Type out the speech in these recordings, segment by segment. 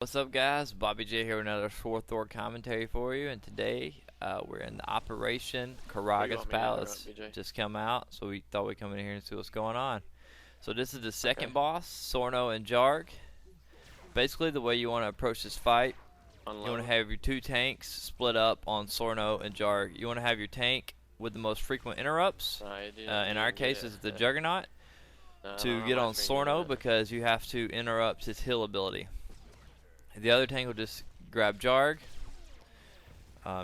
What's up, guys? Bobby J here with another SWTOR commentary for you, and today we're in the Operation Karagga's Palace. Just come out, so we thought we'd come in here and see what's going on. So this is the second boss, Sorno and Jarg. Basically, the way you want to approach this fight, you want to have your two tanks split up on Sorno and Jarg. You want to have your tank with the most frequent interrupts. In our case, is the Juggernaut to get on Sorno because you have to interrupt his heal ability. The other tank will just grab Jarg.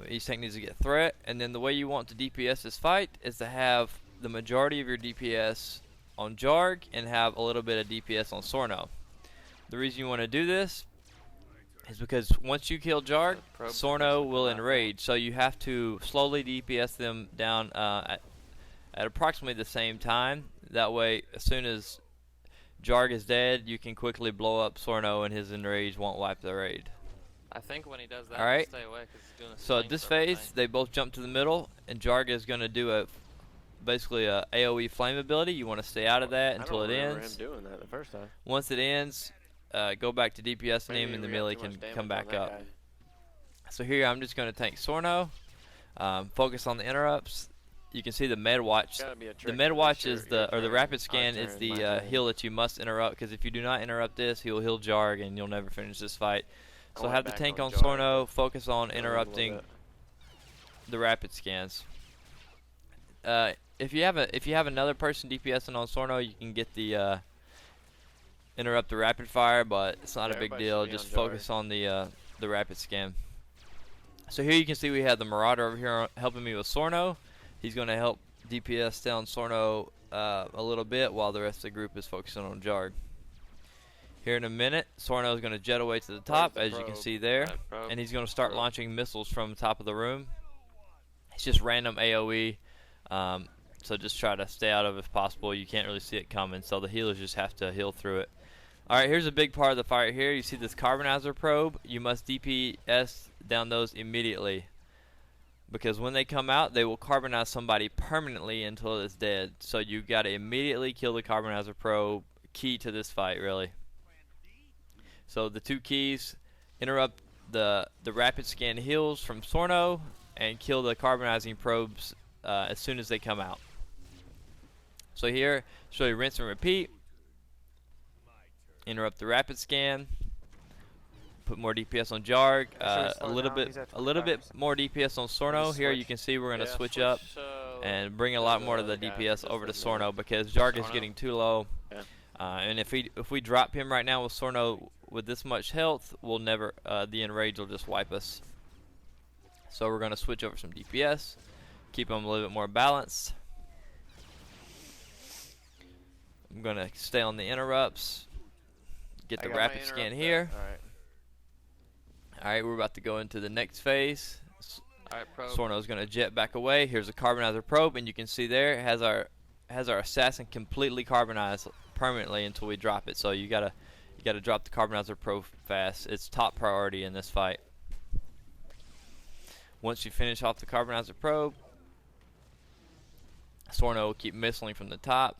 Each tank needs to get threat, and then the way you want to DPS this fight is to have the majority of your DPS on Jarg and have a little bit of DPS on Sorno. The reason you want to do this is because once you kill Jarg, Sorno will enrage, so you have to slowly DPS them down at approximately the same time. That way, as soon as Jarg is dead, you can quickly blow up Sorno and his enrage won't wipe the raid. I think when he does that, Alright, stay away 'cause he's doing a so at this phase, they both jump to the middle, and Jarg is going to do basically a AoE flame ability. You want to stay out of that until it ends. Him doing that the first time. Once it ends, go back to DPS him, and the melee can come back up. So here, I'm just going to tank Sorno, focus on the interrupts. You can see the med watch. The med watch is the rapid scan is the heal that you must interrupt, because if you do not interrupt this, he'll heal Jarg and you'll never finish this fight. So have the tank on Sorno, focus on interrupting the rapid scans. If you have another person DPSing on Sorno, you can get the interrupt the rapid fire, but it's not a big deal. Just focus on the rapid scan. So here you can see we have the Marauder over here helping me with Sorno. He's going to help DPS down Sorno a little bit while the rest of the group is focusing on Jarg. Here in a minute, Sorno is going to jet away to the top, as you can see there, and he's going to start launching missiles from the top of the room. It's just random AoE, so just try to stay out of it if possible. You can't really see it coming, so the healers just have to heal through it. Alright, here's a big part of the fight here. You see this carbonizer probe. You must DPS down those immediately, because when they come out, they will carbonize somebody permanently until it's dead. So you got to immediately kill the carbonizer probe. Key to this fight, really. So the two keys: interrupt the rapid scan heals from Sorno and kill the carbonizing probes as soon as they come out. So here, show you rinse and repeat. Interrupt the rapid scan. Put more DPS on Jarg, a little bit more DPS on Sorno. Here you can see we're going to switch up and bring a lot more of the DPS over to Sorno because Jarg is getting too low. And if we drop him right now with Sorno with this much health, we'll never the enrage will just wipe us. So we're going to switch over some DPS, keep him a little bit more balanced. I'm going to stay on the interrupts, get the rapid scan here. Alright, we're about to go into the next phase. Sorno's going to jet back away. Here's a carbonizer probe, and you can see there it has our assassin completely carbonized permanently until we drop it. So you gotta drop the carbonizer probe fast. It's top priority in this fight. Once you finish off the carbonizer probe, Sorno will keep missiling from the top.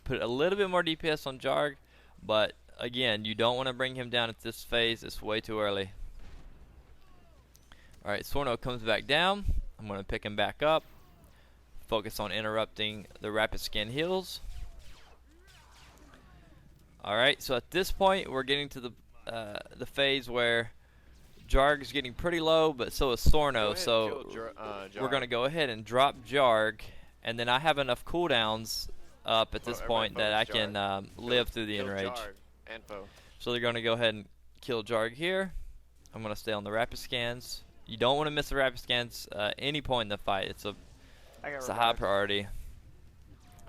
Put a little bit more DPS on Jarg, but again, you don't want to bring him down at this phase. It's way too early. Alright, Sorno comes back down. I'm going to pick him back up. Focus on interrupting the rapid scan heals. Alright, so at this point, we're getting to the phase where Jarg is getting pretty low, but so is Sorno. So we're going to go ahead and drop Jarg, and then I have enough cooldowns up at this point that I can live through the enrage. So they're going to go ahead and kill Jarg here. I'm going to stay on the rapid scans. You don't want to miss the rapid scans any point in the fight. It's a high priority.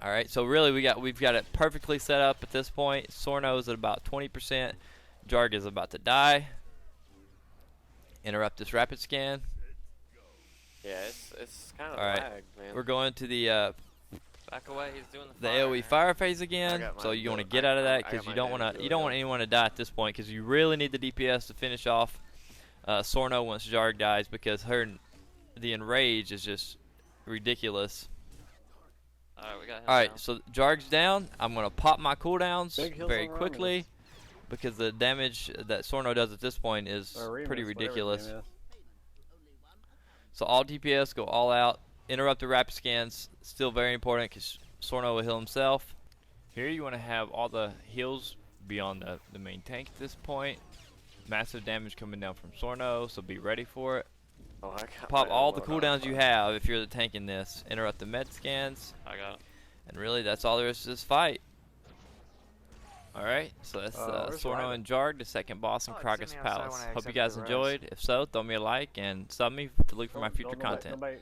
All right, so really we've got it perfectly set up at this point. Sorno's at about 20%. Jarg is about to die. Interrupt this rapid scan. Yeah, it's kind of all right. lag, man. We're going to the back away. He's doing the AoE fire phase again, so you want to get out of that because you don't want anyone to die at this point, because you really need the DPS to finish off Sorno once Jarg dies, because the enrage is just ridiculous. Alright, we got him. Alright, so Jarg's down. I'm gonna pop my cooldowns very quickly. because the damage that Sorno does at this point is pretty ridiculous. So all DPS go all out. Interrupt the rapid scans, still very important because Sorno will heal himself. Here you want to have all the heals beyond the main tank at this point. Massive damage coming down from Sorno, so be ready for it. Oh, I got Pop my all the elbow cooldowns down. you have if you're the tank in this. Interrupt the med scans. I got it. And really, that's all there is to this fight. Alright, so that's where's Sorno Ryder? and Jarg, the second boss in Oh, it's Karagga's sitting outside Palace. when I Hope you accepted guys the rise. enjoyed. If so, throw me a like and sub me to look for my future content. Nobody.